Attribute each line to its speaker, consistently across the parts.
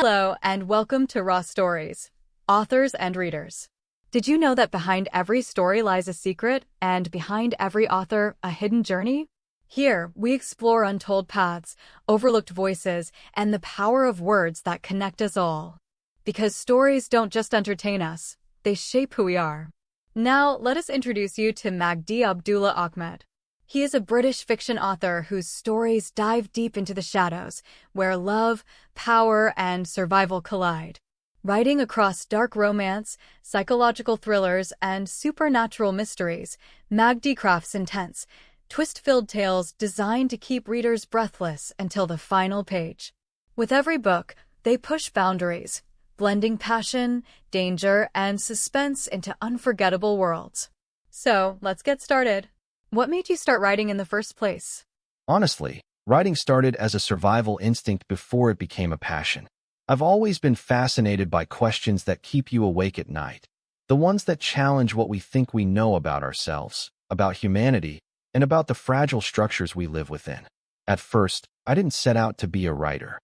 Speaker 1: Hello, and welcome to Raw Stories, authors and readers. Did you know that behind every story lies a secret, and behind every author, a hidden journey? Here, we explore untold paths, overlooked voices, and the power of words that connect us all. Because stories don't just entertain us, they shape who we are. Now, let us introduce you to Magdi Abdullah Ahmed. He is a British fiction author whose stories dive deep into the shadows, where love, power, and survival collide. Writing across dark romance, psychological thrillers, and supernatural mysteries, Magdi crafts intense, twist-filled tales designed to keep readers breathless until the final page. With every book, they push boundaries, blending passion, danger, and suspense into unforgettable worlds. So, let's get started. What made you start writing in the first place?
Speaker 2: Honestly, writing started as a survival instinct before it became a passion. I've always been fascinated by questions that keep you awake at night, the ones that challenge what we think we know about ourselves, about humanity, and about the fragile structures we live within. At first, I didn't set out to be a writer.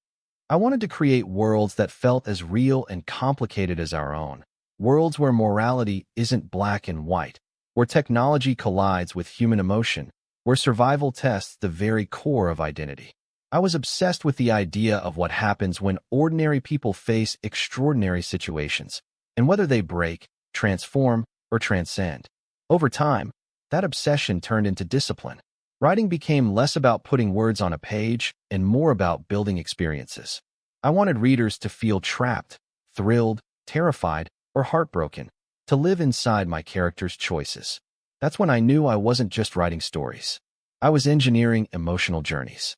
Speaker 2: I wanted to create worlds that felt as real and complicated as our own, worlds where morality isn't black and white, where technology collides with human emotion, where survival tests the very core of identity. I was obsessed with the idea of what happens when ordinary people face extraordinary situations, and whether they break, transform, or transcend. Over time, that obsession turned into discipline. Writing became less about putting words on a page and more about building experiences. I wanted readers to feel trapped, thrilled, terrified, or heartbroken, to live inside my characters' choices. That's when I knew I wasn't just writing stories. I was engineering emotional journeys.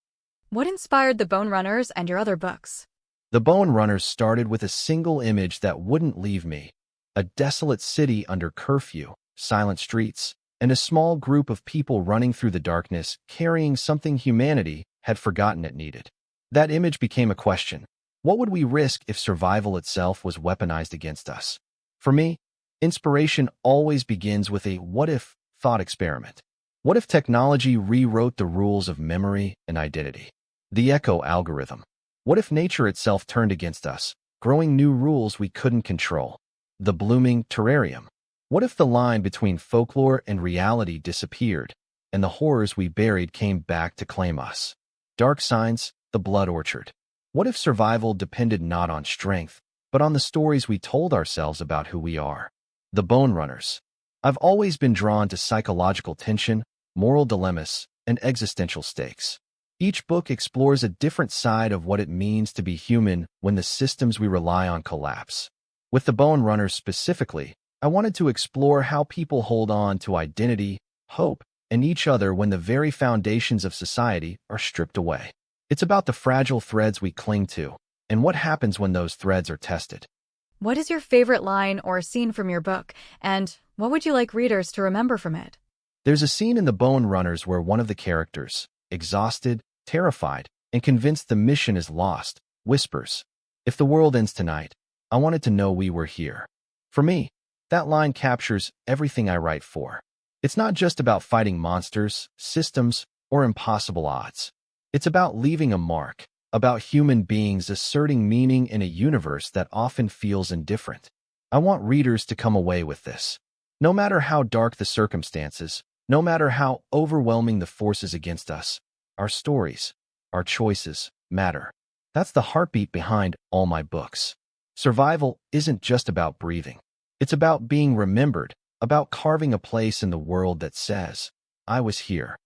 Speaker 1: What inspired The Bone Runners and your other books?
Speaker 2: The Bone Runners started with a single image that wouldn't leave me: a desolate city under curfew, silent streets, and a small group of people running through the darkness carrying something humanity had forgotten it needed. That image became a question. What would we risk if survival itself was weaponized against us? For me, inspiration always begins with a what-if thought experiment. What if technology rewrote the rules of memory and identity? The echo algorithm. What if nature itself turned against us, growing new rules we couldn't control? The blooming terrarium. What if the line between folklore and reality disappeared, and the horrors we buried came back to claim us? Dark Signs, the Blood Orchard. What if survival depended not on strength, but on the stories we told ourselves about who we are? The Bone Runners. I've always been drawn to psychological tension, moral dilemmas, and existential stakes. Each book explores a different side of what it means to be human when the systems we rely on collapse. With The Bone Runners specifically, I wanted to explore how people hold on to identity, hope, and each other when the very foundations of society are stripped away. It's about the fragile threads we cling to, and what happens when those threads are tested.
Speaker 1: What is your favorite line or scene from your book, and what would you like readers to remember from it?
Speaker 2: There's a scene in The Bone Runners where one of the characters, exhausted, terrified, and convinced the mission is lost, whispers, "If the world ends tonight, I wanted to know we were here." For me, that line captures everything I write for. It's not just about fighting monsters, systems, or impossible odds. It's about leaving a mark, about human beings asserting meaning in a universe that often feels indifferent. I want readers to come away with this. No matter how dark the circumstances, no matter how overwhelming the forces against us, our stories, our choices, matter. That's the heartbeat behind all my books. Survival isn't just about breathing. It's about being remembered, about carving a place in the world that says, "I was here."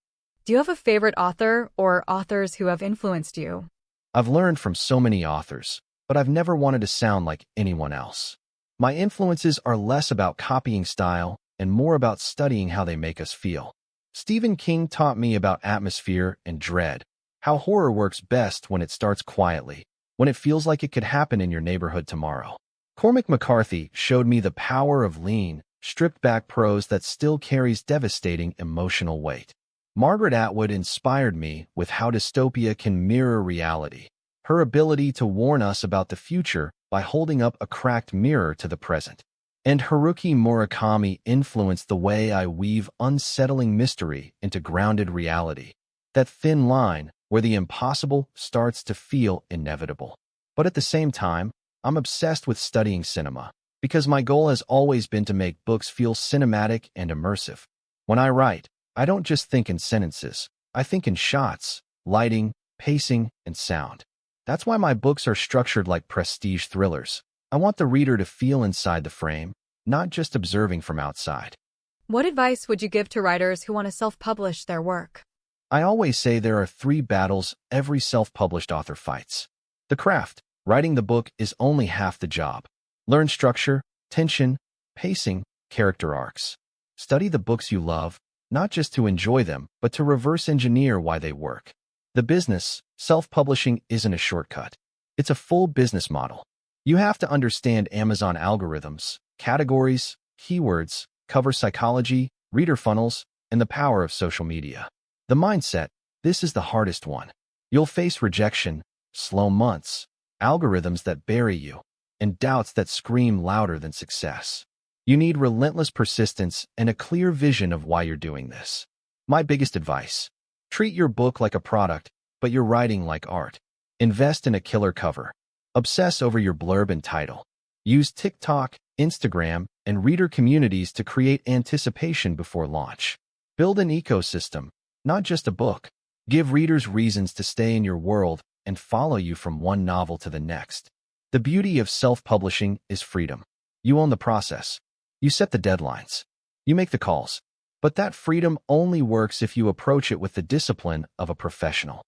Speaker 1: Do you have a favorite author or authors who have influenced you?
Speaker 2: I've learned from so many authors, but I've never wanted to sound like anyone else. My influences are less about copying style and more about studying how they make us feel. Stephen King taught me about atmosphere and dread, how horror works best when it starts quietly, when it feels like it could happen in your neighborhood tomorrow. Cormac McCarthy showed me the power of lean, stripped-back prose that still carries devastating emotional weight. Margaret Atwood inspired me with how dystopia can mirror reality, her ability to warn us about the future by holding up a cracked mirror to the present. And Haruki Murakami influenced the way I weave unsettling mystery into grounded reality, that thin line where the impossible starts to feel inevitable. But at the same time, I'm obsessed with studying cinema, because my goal has always been to make books feel cinematic and immersive. When I write, I don't just think in sentences, I think in shots, lighting, pacing, and sound. That's why my books are structured like prestige thrillers. I want the reader to feel inside the frame, not just observing from outside.
Speaker 1: What advice would you give to writers who want to self-publish their work?
Speaker 2: I always say there are 3 battles every self-published author fights. The craft, writing the book, is only half the job. Learn structure, tension, pacing, character arcs. Study the books you love, not just to enjoy them, but to reverse engineer why they work. The business, self-publishing, isn't a shortcut. It's a full business model. You have to understand Amazon algorithms, categories, keywords, cover psychology, reader funnels, and the power of social media. The mindset, this is the hardest one. You'll face rejection, slow months, algorithms that bury you, and doubts that scream louder than success. You need relentless persistence and a clear vision of why you're doing this. My biggest advice: treat your book like a product, but your writing like art. Invest in a killer cover. Obsess over your blurb and title. Use TikTok, Instagram, and reader communities to create anticipation before launch. Build an ecosystem, not just a book. Give readers reasons to stay in your world and follow you from one novel to the next. The beauty of self-publishing is freedom. You own the process. You set the deadlines. You make the calls. But that freedom only works if you approach it with the discipline of a professional.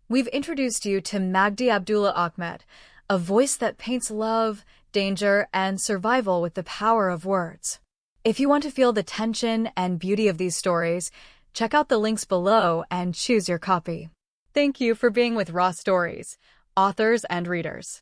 Speaker 1: We've introduced you to Magdi Abdullah Ahmed, a voice that paints love, danger, and survival with the power of words. If you want to feel the tension and beauty of these stories, check out the links below and choose your copy. Thank you for being with Raw Stories, authors and readers.